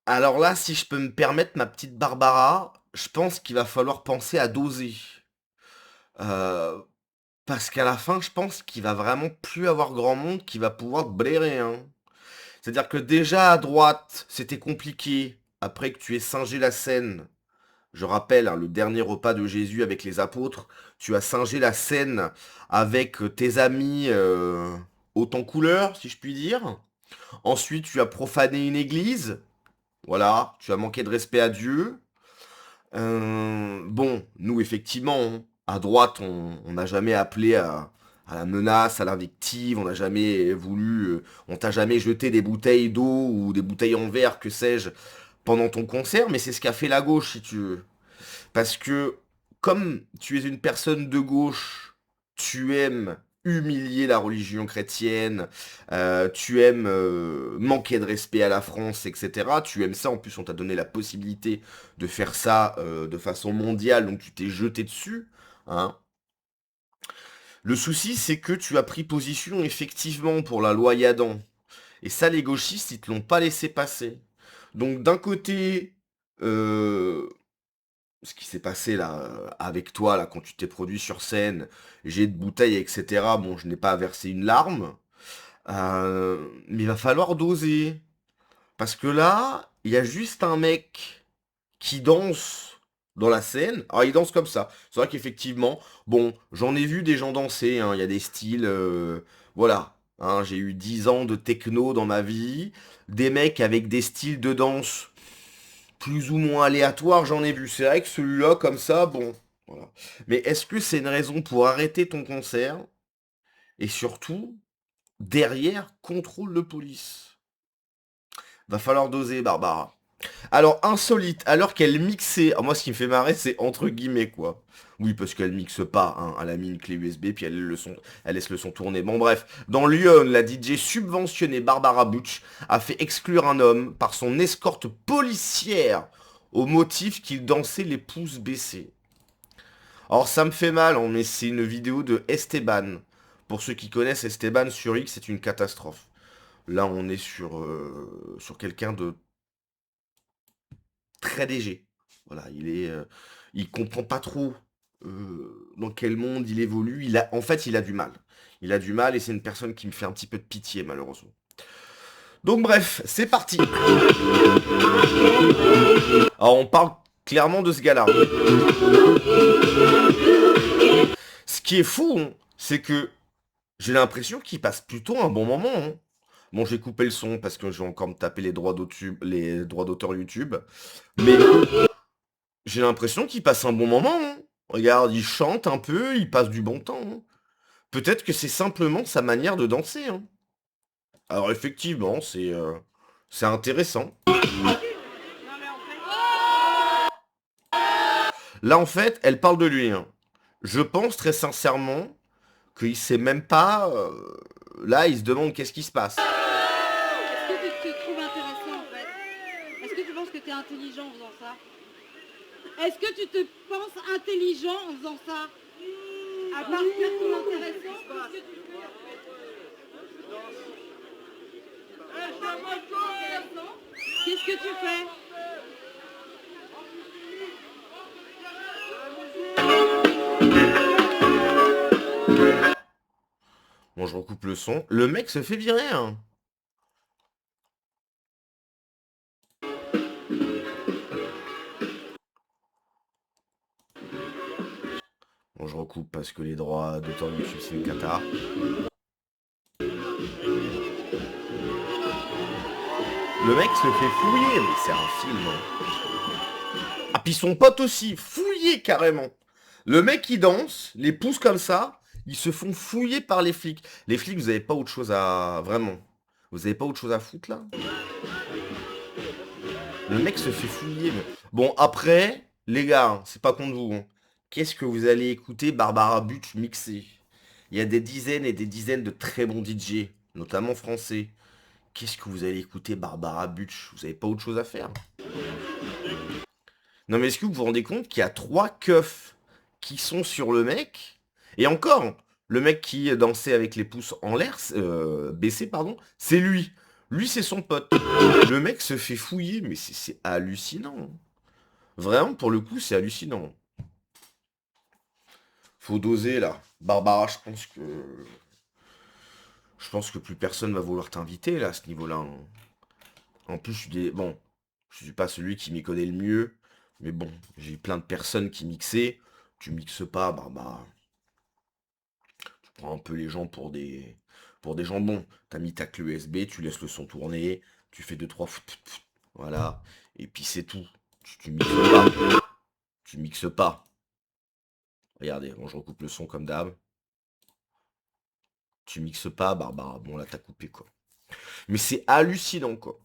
Alors là, si je peux me permettre, ma petite Barbara, je pense qu'il va falloir penser à doser. Heu, Parce qu'à la fin, je pense qu'il va vraiment plus avoir grand monde qui va pouvoir te blairer, hein. C'est-à-dire que déjà à droite, c'était compliqué, après que tu aies singé la scène. Je rappelle, hein, le dernier repas de Jésus avec les apôtres, tu as singé la scène avec tes amis haut en couleur, si je puis dire. Ensuite, tu as profané une église. Voilà, tu as manqué de respect à Dieu. Bon, nous, effectivement, hein, à droite, on n'a jamais appelé à la menace, à l'invective, on n'a jamais voulu, on t'a jamais jeté des bouteilles d'eau ou des bouteilles en verre, que sais-je, pendant ton concert, mais c'est ce qu'a fait la gauche, si tu veux. Parce que, comme tu es une personne de gauche, tu aimes humilier la religion chrétienne, tu aimes manquer de respect à la France, etc. Tu aimes ça, en plus on t'a donné la possibilité de faire ça de façon mondiale, donc tu t'es jeté dessus. Hein. Le souci, c'est que tu as pris position effectivement pour la loi Yadan. Et ça, les gauchistes, ils te l'ont pas laissé passer. Donc d'un côté, euh, ce qui s'est passé là avec toi là quand tu t'es produit sur scène, j'ai de bouteilles, etc. Bon, je n'ai pas versé une larme, mais il va falloir doser parce que là, il y a juste un mec qui danse dans la scène. Alors il danse comme ça. C'est vrai qu'effectivement, bon, j'en ai vu des gens danser. Hein. Il y a des styles, voilà. Hein, j'ai eu 10 ans de techno dans ma vie, des mecs avec des styles de danse plus ou moins aléatoire, j'en ai vu. C'est vrai que celui-là, comme ça, bon. Voilà. Mais est-ce que c'est une raison pour arrêter ton concert? Et surtout, derrière, contrôle de police. Va falloir doser, Barbara. Alors, insolite, alors qu'elle mixait. Moi, ce qui me fait marrer, c'est entre guillemets, quoi. Oui, parce qu'elle mixe pas, hein. Elle a mis une clé USB, puis elle laisse le son tourner. Bon, bref. Dans Lyon, la DJ subventionnée Barbara Butch a fait exclure un homme par son escorte policière au motif qu'il dansait les pouces baissés. Alors, ça me fait mal, hein, mais c'est une vidéo de Esteban. Pour ceux qui connaissent Esteban sur X, c'est une catastrophe. Là, on est sur quelqu'un de très léger. Voilà, il comprend pas trop dans quel monde il évolue. En fait, il a du mal. Il a du mal et c'est une personne qui me fait un petit peu de pitié, malheureusement. Donc bref, c'est parti. Alors on parle clairement de ce gars-là. Ce qui est fou, hein, c'est que j'ai l'impression qu'il passe plutôt un bon moment. Hein. Bon, j'ai coupé le son parce que je vais encore me taper les droits d'auteur YouTube. Mais j'ai l'impression qu'il passe un bon moment. Hein. Regarde, il chante un peu, il passe du bon temps. Hein. Peut-être que c'est simplement sa manière de danser. Hein. Alors effectivement, c'est intéressant. Là, en fait, elle parle de lui. Hein. Je pense très sincèrement qu'il sait même pas. Là, il se demande qu'est-ce qui se passe. Est-ce que tu te trouves intéressant en fait? Est-ce que tu penses que tu es intelligent en faisant ça? Est-ce que tu te penses intelligent en faisant ça? À part faire ton intéressant, qu'est-ce que tu fais? Qu'est-ce que tu fais? Bon, je recoupe le son. Le mec se fait virer. Hein. Bon, je recoupe parce que les droits d'auteur YouTube, c'est une cata. Le mec se fait fouiller, mais c'est un film. Hein. Ah, puis son pote aussi, fouillé carrément. Le mec il danse, les pousse comme ça, ils se font fouiller par les flics. Les flics, vous avez pas autre chose à... Vraiment. Vous avez pas autre chose à foutre là? Le mec se fait fouiller. Bon, après, les gars, hein, c'est pas contre vous. Hein. Qu'est-ce que vous allez écouter Barbara Butch mixer? Il y a des dizaines et des dizaines de très bons DJ, notamment français. Qu'est-ce que vous allez écouter Barbara Butch? Vous avez pas autre chose à faire? Non mais est-ce que vous vous rendez compte qu'il y a trois keufs qui sont sur le mec? Et encore, le mec qui dansait avec les pouces en l'air, baissés, pardon, c'est lui. Lui, c'est son pote. Le mec se fait fouiller, mais c'est hallucinant. Vraiment, pour le coup, c'est hallucinant. Faut doser, là. Barbara, je pense que plus personne va vouloir t'inviter, là, à ce niveau-là, hein. En plus, bon, je suis pas celui qui m'y connaît le mieux, mais bon, j'ai plein de personnes qui mixaient. Tu mixes pas, Barbara. Tu prends un peu les gens pour des jambons. T'as mis ta clé USB, tu laisses le son tourner, tu fais deux, trois voilà, et puis c'est tout. Tu mixes pas. Tu mixes pas. Regardez, bon, je recoupe le son comme d'hab. Tu mixes pas, Barbara. Bon, là, t'as coupé, quoi. Mais c'est hallucinant, quoi.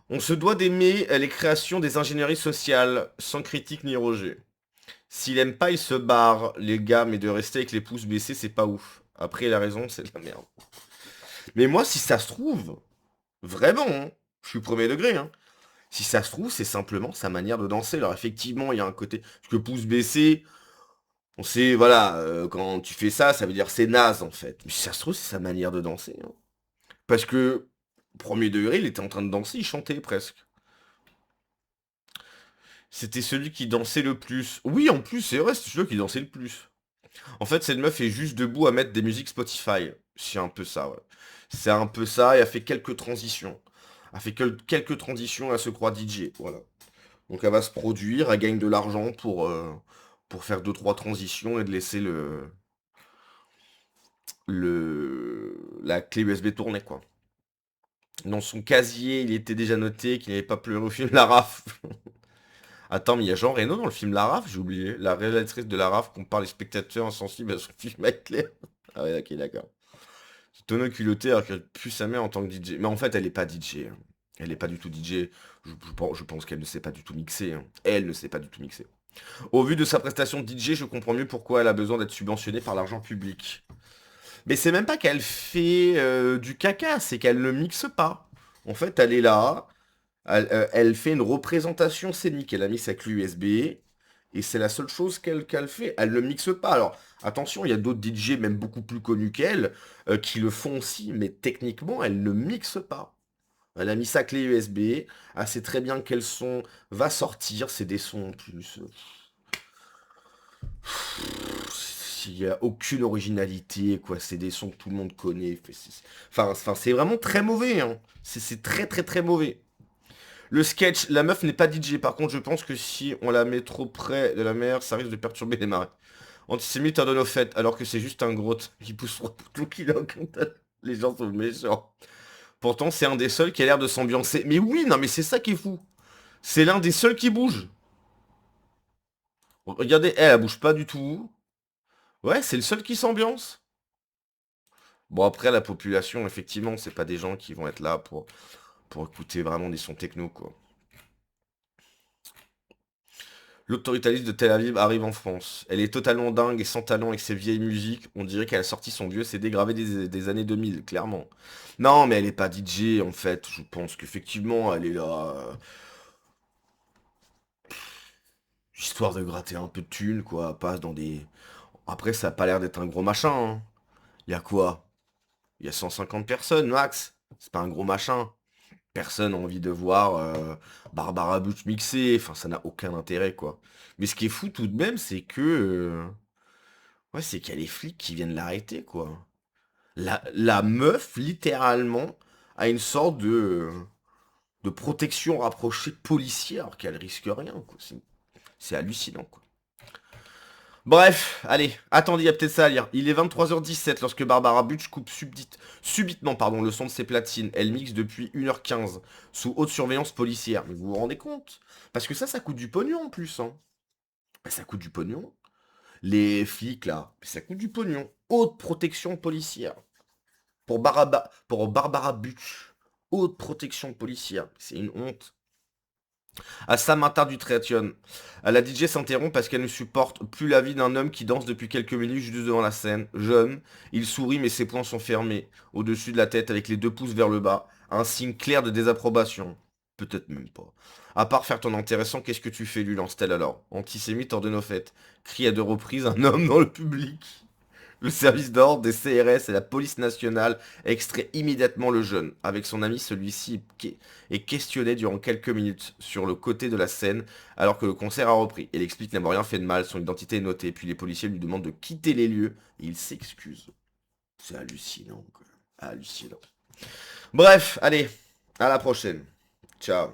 On se doit d'aimer les créations des ingénieries sociales, sans critique ni rejet. S'il aime pas, il se barre, les gars, mais de rester avec les pouces baissés, c'est pas ouf. Après, il a raison, c'est de la merde. Mais moi, si ça se trouve, vraiment, hein, je suis premier degré, hein. Si ça se trouve, c'est simplement sa manière de danser. Alors effectivement, il y a un côté... Parce que pouce baissé, on sait, voilà, quand tu fais ça, ça veut dire c'est naze, en fait. Mais si ça se trouve, c'est sa manière de danser, hein. Parce que, premier degré, il était en train de danser, il chantait presque. C'était celui qui dansait le plus. Oui, en plus, c'est vrai, c'est celui qui dansait le plus. En fait, cette meuf est juste debout à mettre des musiques Spotify. C'est un peu ça, ouais. C'est un peu ça, et elle fait quelques transitions. Elle fait quelques transitions, elle se croit DJ, voilà. Donc elle va se produire, elle gagne de l'argent pour faire deux trois transitions et de laisser la clé USB tourner, quoi. Dans son casier, il était déjà noté qu'il n'avait pas pleuré au film La Raf. Attends, mais il y a Jean Reno dans le film La Raf, j'ai oublié. La réalisatrice de La Raf compare les spectateurs insensibles à son film avec Claire. Ah ouais, ok, d'accord. C'est tonneau culotté alors qu'elle pue sa mère en tant que DJ. Mais en fait, elle est pas DJ, hein. Elle est pas du tout DJ. Je pense qu'elle ne sait pas du tout mixer, hein. Elle ne sait pas du tout mixer. Au vu de sa prestation de DJ, je comprends mieux pourquoi elle a besoin d'être subventionnée par l'argent public. Mais c'est même pas qu'elle fait du caca, c'est qu'elle ne mixe pas. En fait, elle est là, elle fait une représentation scénique. Elle a mis sa clé USB et c'est la seule chose qu'elle fait. Elle ne mixe pas. Alors, attention, il y a d'autres DJ, même beaucoup plus connus qu'elle, qui le font aussi, mais techniquement, elle ne mixe pas. Elle a mis sa clé USB, elle sait très bien quel son va sortir, c'est des sons en plus. Il n'y a aucune originalité, quoi. C'est des sons que tout le monde connaît. Enfin, c'est vraiment très mauvais, hein. C'est très très très mauvais. Le sketch, la meuf n'est pas DJ. Par contre, je pense que si on la met trop près de la mer, ça risque de perturber les marées. Antisémite ordonne au fait, alors que c'est juste un grotte qui pousse 3 boutons qui les gens sont méchants. Pourtant, c'est un des seuls qui a l'air de s'ambiancer. Mais oui, non, mais c'est ça qui est fou. C'est l'un des seuls qui bouge. Regardez, elle bouge pas du tout. Ouais, c'est le seul qui s'ambiance. Bon, après, la population, effectivement, c'est pas des gens qui vont être là pour écouter vraiment des sons techno, quoi. L'autoritaliste de Tel Aviv arrive en France. Elle est totalement dingue et sans talent avec ses vieilles musiques. On dirait qu'elle a sorti son vieux CD gravé des années 2000, clairement. Non, mais elle est pas DJ, en fait. Je pense qu'effectivement, elle est là, histoire de gratter un peu de thunes, quoi. Elle passe dans des... Après, ça a pas l'air d'être un gros machin, hein. Y a quoi? Il y a 150 personnes, max. C'est pas un gros machin. Personne n'a envie de voir Barbara Bush mixer. Enfin, ça n'a aucun intérêt, quoi. Mais ce qui est fou tout de même, c'est que... ouais, c'est qu'il y a les flics qui viennent l'arrêter, quoi. La meuf, littéralement, a une sorte de protection rapprochée policière, alors qu'elle risque rien, quoi. C'est hallucinant, quoi. Bref, allez, attendez, il y a peut-être ça à lire. Il est 23h17 lorsque Barbara Butch coupe subitement pardon, le son de ses platines. Elle mixe depuis 1h15, sous haute surveillance policière. Mais vous vous rendez compte? Parce que ça coûte du pognon en plus, hein. Ça coûte du pognon. Les flics, là, ça coûte du pognon. Haute protection policière. Pour Barbara Butch. Haute protection policière. C'est une honte. À Samantha du Triathlon. La DJ s'interrompt parce qu'elle ne supporte plus la vie d'un homme qui danse depuis quelques minutes juste devant la scène. Jeune, il sourit mais ses poings sont fermés, au-dessus de la tête avec les deux pouces vers le bas. Un signe clair de désapprobation. Peut-être même pas. À part faire ton intéressant, qu'est-ce que tu fais, lui lance-t-elle alors. Antisémite hors de nos fêtes. Crie à deux reprises un homme dans le public. Le service d'ordre des CRS et la police nationale extrait immédiatement le jeune. Avec son ami, celui-ci est questionné durant quelques minutes sur le côté de la scène alors que le concert a repris. Il explique n'avoir rien fait de mal, son identité est notée, puis les policiers lui demandent de quitter les lieux et il s'excuse. C'est hallucinant, quoi. Hallucinant. Bref, allez, à la prochaine. Ciao.